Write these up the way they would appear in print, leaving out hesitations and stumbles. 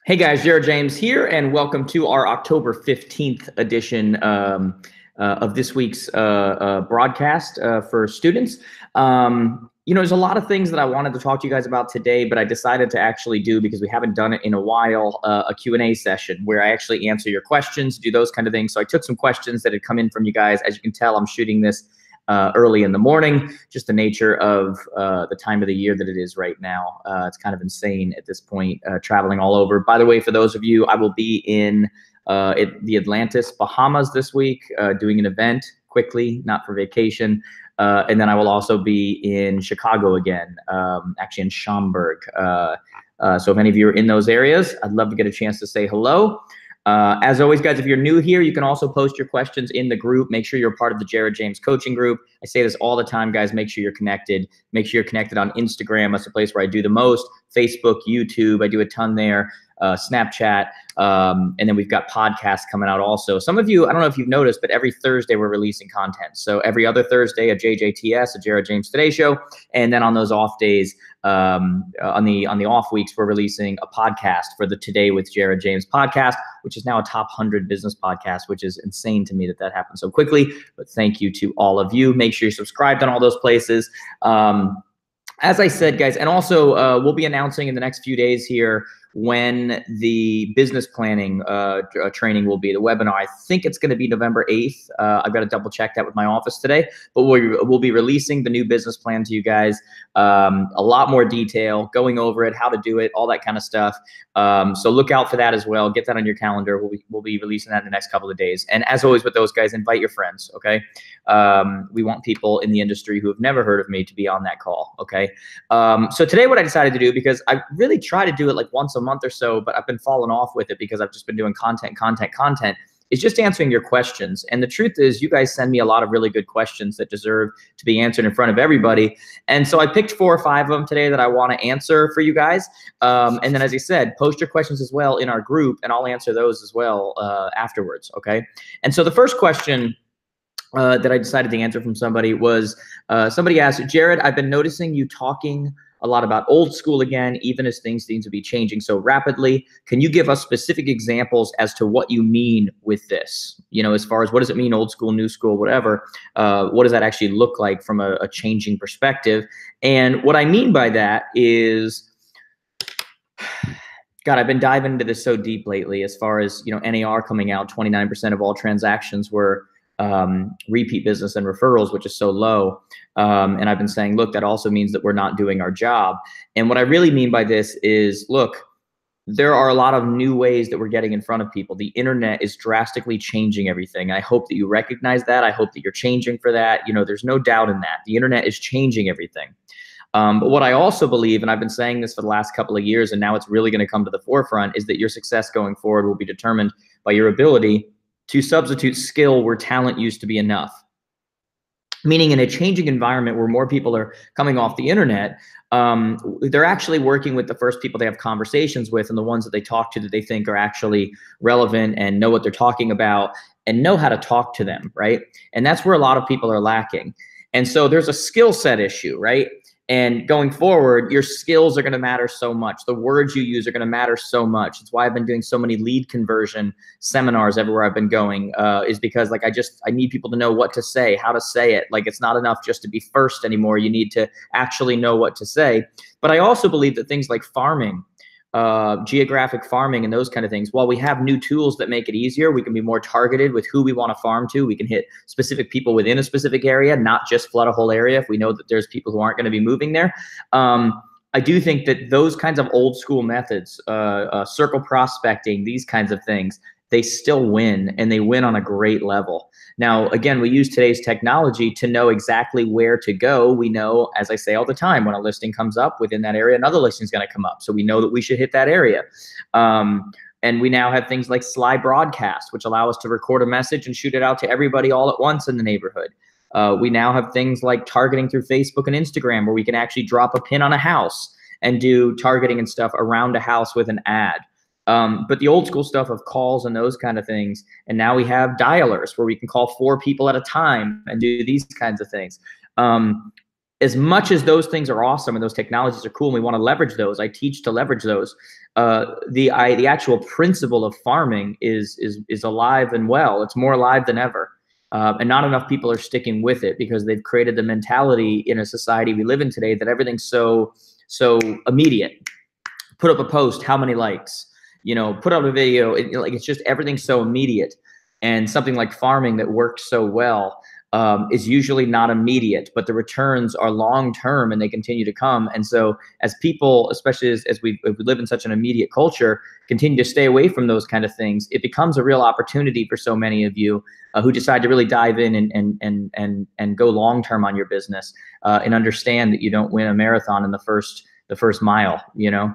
Hey guys, Jared James here, and welcome to our October 15th edition of this week's broadcast for students. There's a lot of things that I wanted to talk to you guys about today, but I decided to actually do, because we haven't done it in a while, a Q&A session where I actually answer your questions, do those kind of things. So I took some questions that had come in from you guys. As you can tell, I'm shooting this early in the morning, just the nature of the time of the year that it is right now. It's kind of insane at this point, traveling all over. By the way, for those of you, I will be in the Atlantis, Bahamas this week, doing an event quickly, not for vacation. And then I will also be in Chicago again, actually in Schaumburg. So if any of you are in those areas, I'd love to get a chance to say hello. As always, guys, if you're new here, you can also post your questions in the group. Make sure you're part of the Jared James coaching group. I say this all the time, guys. Make sure you're connected. Make sure you're connected on Instagram. That's the place where I do the most. Facebook, YouTube, I do a ton there. Snapchat. And then we've got podcasts coming out also. Some of you, I don't know if you've noticed, but every Thursday we're releasing content. So every other Thursday, a JJTS, a Jared James Today Show. And then on those off days, on the off weeks, we're releasing a podcast for the Today with Jared James podcast, which is now a top 100 business podcast, which is insane to me that happened so quickly. But thank you to all of you. Make sure you're subscribed on all those places. As I said, guys, and also we'll be announcing in the next few days here when the business planning training will be, the webinar. I think it's going to be November 8th. I've got to double check that with my office today, but we'll be releasing the new business plan to you guys. A lot more detail, going over it, how to do it, all that kind of stuff. So look out for that as well. Get that on your calendar. We'll be releasing that in the next couple of days. And as always with those guys, invite your friends, okay? We want people in the industry who have never heard of me to be on that call, okay? So today what I decided to do, because I really try to do it like once a month or so, but I've been falling off with it because I've just been doing content, is just answering your questions. And the truth is, you guys send me a lot of really good questions that deserve to be answered in front of everybody. And so I picked 4 or 5 of them today that I want to answer for you guys. And then, as I said, post your questions as well in our group, and I'll answer those as well afterwards, okay? And so the first question that I decided to answer from somebody was, somebody asked, Jared, I've been noticing you talking a lot about old school again, even as things seem to be changing so rapidly. Can you give us specific examples as to what you mean with this? You know, as far as what does it mean, old school, new school, whatever, what does that actually look like from a changing perspective? And what I mean by that is, God, I've been diving into this so deep lately, as far as, you know, NAR coming out, 29% of all transactions were repeat business and referrals, which is so low. And I've been saying, look, that also means that we're not doing our job. And what I really mean by this is, look, there are a lot of new ways that we're getting in front of people. The internet is drastically changing everything. I hope that you recognize that. I hope that you're changing for that. You know, there's no doubt in that. The internet is changing everything. But what I also believe, and I've been saying this for the last couple of years, and now it's really going to come to the forefront, is that your success going forward will be determined by your ability to substitute skill where talent used to be enough. Meaning, in a changing environment where more people are coming off the internet, they're actually working with the first people they have conversations with, and the ones that they talk to that they think are actually relevant and know what they're talking about and know how to talk to them, right? And that's where a lot of people are lacking. And so there's a skill set issue, right? And going forward, your skills are going to matter so much. The words you use are going to matter so much. It's why I've been doing so many lead conversion seminars everywhere I've been going, is because, like, I need people to know what to say, how to say it. Like, it's not enough just to be first anymore. You need to actually know what to say. But I also believe that things like farming, geographic farming and those kind of things, while we have new tools that make it easier, we can be more targeted with who we want to farm to. We can hit specific people within a specific area, not just flood a whole area if we know that there's people who aren't going to be moving there. I do think that those kinds of old school methods, circle prospecting, these kinds of things, they still win, and they win on a great level. Now, again, we use today's technology to know exactly where to go. We know, as I say all the time, when a listing comes up within that area, another listing is going to come up. So we know that we should hit that area. And we now have things like Sly Broadcast, which allow us to record a message and shoot it out to everybody all at once in the neighborhood. We now have things like targeting through Facebook and Instagram, where we can actually drop a pin on a house and do targeting and stuff around a house with an ad. But the old school stuff of calls and those kind of things, and now we have dialers where we can call 4 people at a time and do these kinds of things. as much as those things are awesome and those technologies are cool and we want to leverage those, I teach to leverage those. The actual principle of farming is alive and well. It's more alive than ever. And not enough people are sticking with it because they've created the mentality in a society we live in today that everything's so immediate. Put up a post, how many likes? You know, put up a video. It's just everything's so immediate. And something like farming that works so well is usually not immediate, but the returns are long-term and they continue to come. And so as people, especially as we live in such an immediate culture, continue to stay away from those kind of things, it becomes a real opportunity for so many of you who decide to really dive in and go long-term on your business and understand that you don't win a marathon in the first mile, you know,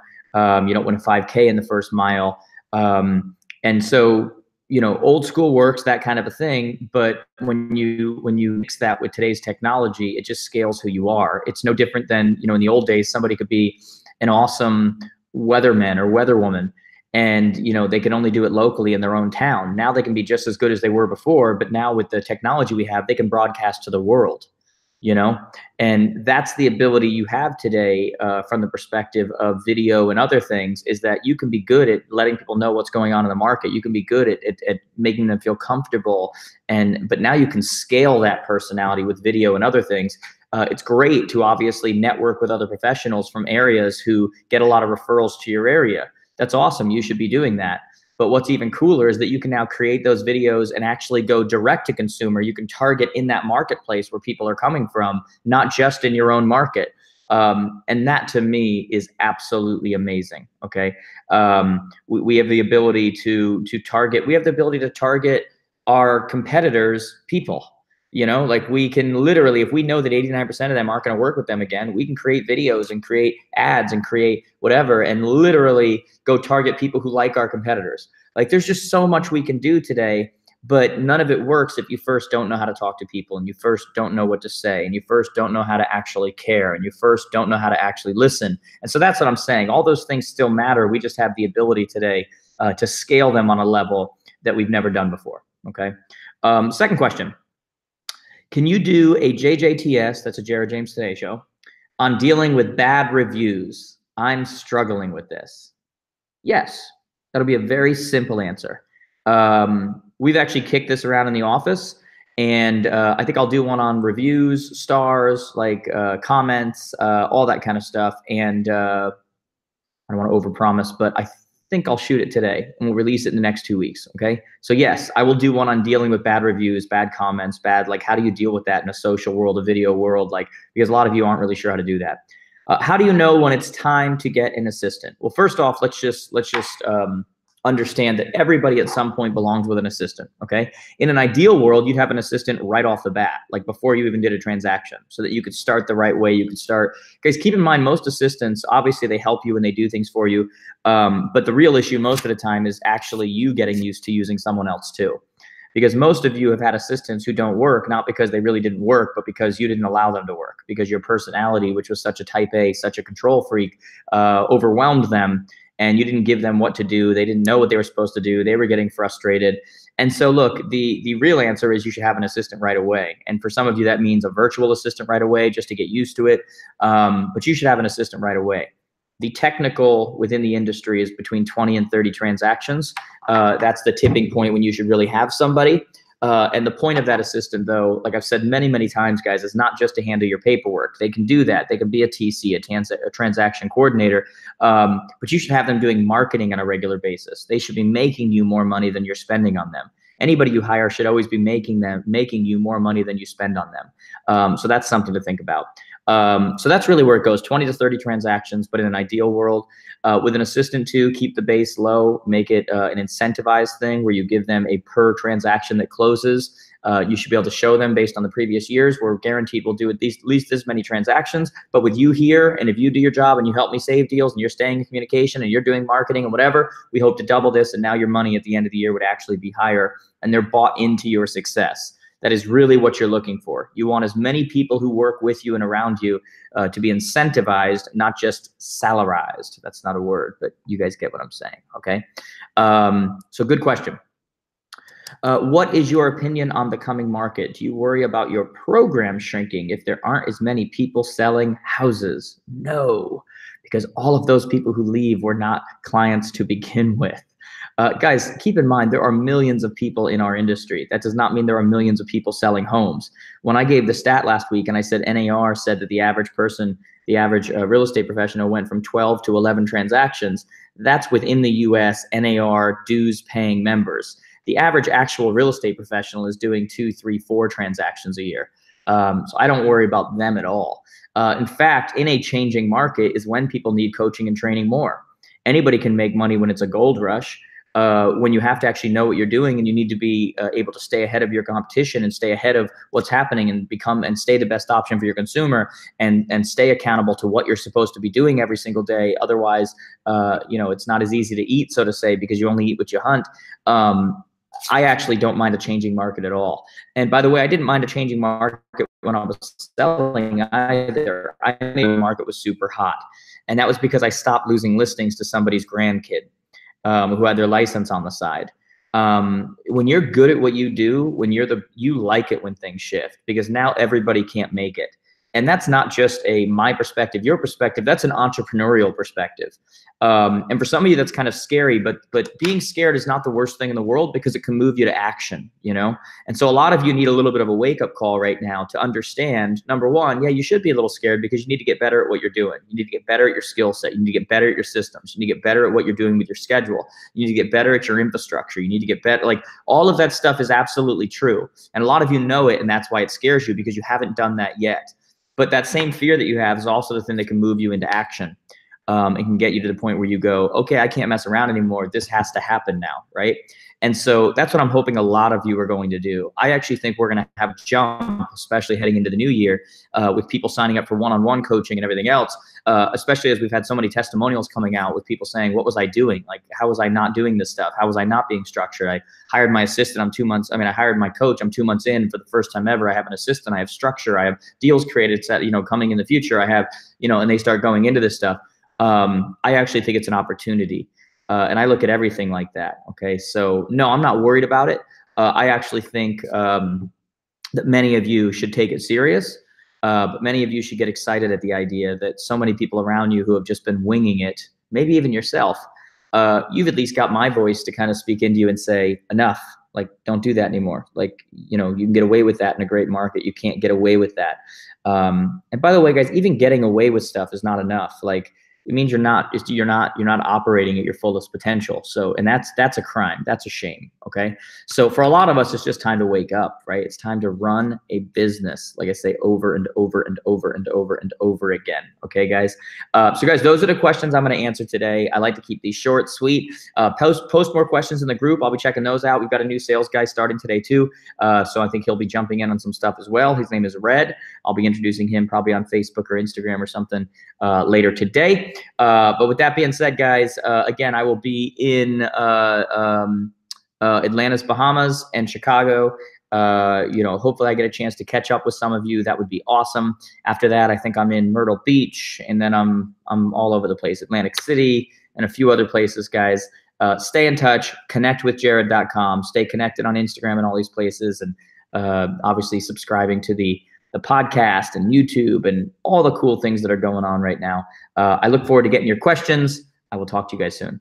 you don't win a 5K in the first mile. And so, you know, old school works, that kind of a thing. But when you mix that with today's technology, it just scales who you are. It's no different than, you know, in the old days, somebody could be an awesome weatherman or weatherwoman, and, you know, they can only do it locally in their own town. Now they can be just as good as they were before, but now with the technology we have, they can broadcast to the world, you know, and that's the ability you have today from the perspective of video and other things, is that you can be good at letting people know what's going on in the market. You can be good at making them feel comfortable. But now you can scale that personality with video and other things. It's great to obviously network with other professionals from areas who get a lot of referrals to your area. That's awesome. You should be doing that. But what's even cooler is that you can now create those videos and actually go direct to consumer. You can target in that marketplace where people are coming from, not just in your own market. And that to me is absolutely amazing. Okay. We have the ability to target, we have the ability to target our competitors' people. You know, like we can literally, if we know that 89% of them aren't going to work with them again, we can create videos and create ads and create whatever and literally go target people who like our competitors. Like there's just so much we can do today, but none of it works if you first don't know how to talk to people, and you first don't know what to say, and you first don't know how to actually care, and you first don't know how to actually listen. And so that's what I'm saying. All those things still matter. We just have the ability today to scale them on a level that we've never done before. Okay. Second question. Can you do a JJTS, that's a Jared James Today Show, on dealing with bad reviews? I'm struggling with this. Yes, that'll be a very simple answer. We've actually kicked this around in the office, and I think I'll do one on reviews, stars, like comments, all that kind of stuff. And I don't want to overpromise, but I think I'll shoot it today and we'll release it in the next 2 weeks. Okay. So yes, I will do one on dealing with bad reviews, bad comments, like how do you deal with that in a social world, a video world, like, because a lot of you aren't really sure how to do that. How do you know when it's time to get an assistant? Well, first off, let's just understand that everybody at some point belongs with an assistant. Okay. In an ideal world, you'd have an assistant right off the bat, like before you even did a transaction, so that you could start the right way. You could start, guys, keep in mind, most assistants, obviously they help you and they do things for you. But the real issue most of the time is actually you getting used to using someone else too. Because most of you have had assistants who don't work, not because they really didn't work, but because you didn't allow them to work, because your personality, which was such a type A, such a control freak, overwhelmed them. And you didn't give them what to do. They didn't know what they were supposed to do. They were getting frustrated. And so look, the real answer is you should have an assistant right away. And for some of you, that means a virtual assistant right away, just to get used to it. But you should have an assistant right away. The technical within the industry is between 20 and 30 transactions. That's the tipping point when you should really have somebody. And the point of that assistant, though, like I've said many, many times, guys, is not just to handle your paperwork. They can do that. They can be a TC, a transaction coordinator, but you should have them doing marketing on a regular basis. They should be making you more money than you're spending on them. Anybody you hire should always be making you more money than you spend on them. So that's something to think about. So that's really where it goes, 20 to 30 transactions, but in an ideal world, with an assistant too, keep the base low, make it an incentivized thing where you give them a per transaction that closes. You should be able to show them based on the previous years. We're guaranteed we'll do at least this many transactions, but with you here, and if you do your job and you help me save deals and you're staying in communication and you're doing marketing and whatever, we hope to double this. And now your money at the end of the year would actually be higher, and they're bought into your success. That is really what you're looking for. You want as many people who work with you and around you to be incentivized, not just salarized. That's not a word, but you guys get what I'm saying, okay? So good question. What is your opinion on the coming market? Do you worry about your program shrinking if there aren't as many people selling houses? No, because all of those people who leave were not clients to begin with. Guys, keep in mind, there are millions of people in our industry. That does not mean there are millions of people selling homes. When I gave the stat last week and I said NAR said that the average person, the average real estate professional went from 12 to 11 transactions, that's within the US NAR dues paying members. The average actual real estate professional is doing 2, 3, 4 transactions a year. So I don't worry about them at all. In fact, in a changing market is when people need coaching and training more. Anybody can make money when it's a gold rush. When you have to actually know what you're doing and you need to be able to stay ahead of your competition and stay ahead of what's happening and become and stay the best option for your consumer and stay accountable to what you're supposed to be doing every single day. Otherwise, it's not as easy to eat, so to say, because you only eat what you hunt. I actually don't mind a changing market at all. And by the way, I didn't mind a changing market when I was selling either. I made the market was super hot. And that was because I stopped losing listings to somebody's grandkid who had their license on the side. When you're good at what you do, you like it when things shift, because now everybody can't make it. And that's not just my perspective, your perspective, that's an entrepreneurial perspective. And for some of you, that's kind of scary, but being scared is not the worst thing in the world, because it can move you to action, And so a lot of you need a little bit of a wake-up call right now to understand, number one, yeah, you should be a little scared because you need to get better at what you're doing. You need to get better at your skill set. You need to get better at your systems. You need to get better at what you're doing with your schedule. You need to get better at your infrastructure. You need to get better. Like, all of that stuff is absolutely true. And a lot of you know it, and that's why it scares you, because you haven't done that yet. But that same fear that you have is also the thing that can move you into action. It can get you to the point where you go, okay, I can't mess around anymore. This has to happen now, right? And so that's what I'm hoping a lot of you are going to do. I actually think we're going to have a jump, especially heading into the new year, with people signing up for one-on-one coaching and everything else, especially as we've had so many testimonials coming out with people saying, what was I doing? Like, how was I not doing this stuff? How was I not being structured? I hired my assistant. I hired my coach. I'm 2 months in. For the first time ever, I have an assistant. I have structure. I have deals created, coming in the future. I have, and they start going into this stuff. I actually think it's an opportunity. And I look at everything like that. Okay. So no, I'm not worried about it. I actually think that many of you should take it serious. But many of you should get excited at the idea that so many people around you who have just been winging it, maybe even yourself, you've at least got my voice to kind of speak into you and say, enough, like, don't do that anymore. Like, you can get away with that in a great market. You can't get away with that. And by the way, guys, even getting away with stuff is not enough. Like, it means you're not operating at your fullest potential. So, and that's a crime. That's a shame. Okay. So for a lot of us, it's just time to wake up, right? It's time to run a business, like I say, over and over and over and over and over again. Okay, guys. So guys, those are the questions I'm going to answer today. I like to keep these short, sweet. Post more questions in the group. I'll be checking those out. We've got a new sales guy starting today too. So I think he'll be jumping in on some stuff as well. His name is Red. I'll be introducing him probably on Facebook or Instagram or something later today. But with that being said, guys, again, I will be in Atlantis, Bahamas, and Chicago. Hopefully I get a chance to catch up with some of you. That would be awesome. After that, I think I'm in Myrtle Beach, and then I'm all over the place, Atlantic City, and a few other places, guys. Stay in touch. Connect with Jared.com. Stay connected on Instagram and all these places, and obviously subscribing to the podcast and YouTube and all the cool things that are going on right now. I look forward to getting your questions. I will talk to you guys soon.